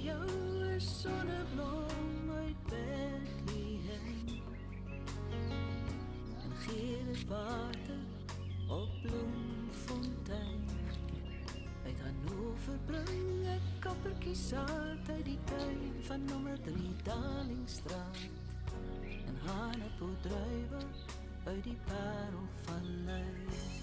jou 'n sonneblom uit Bethlehem en gee dit water op Bloemfontein. Uit Hannover bring ek kappertjiesaad uit die tuin van nommer 3 Dalingstraat en hanepoedruiwe uit die Parelvallei.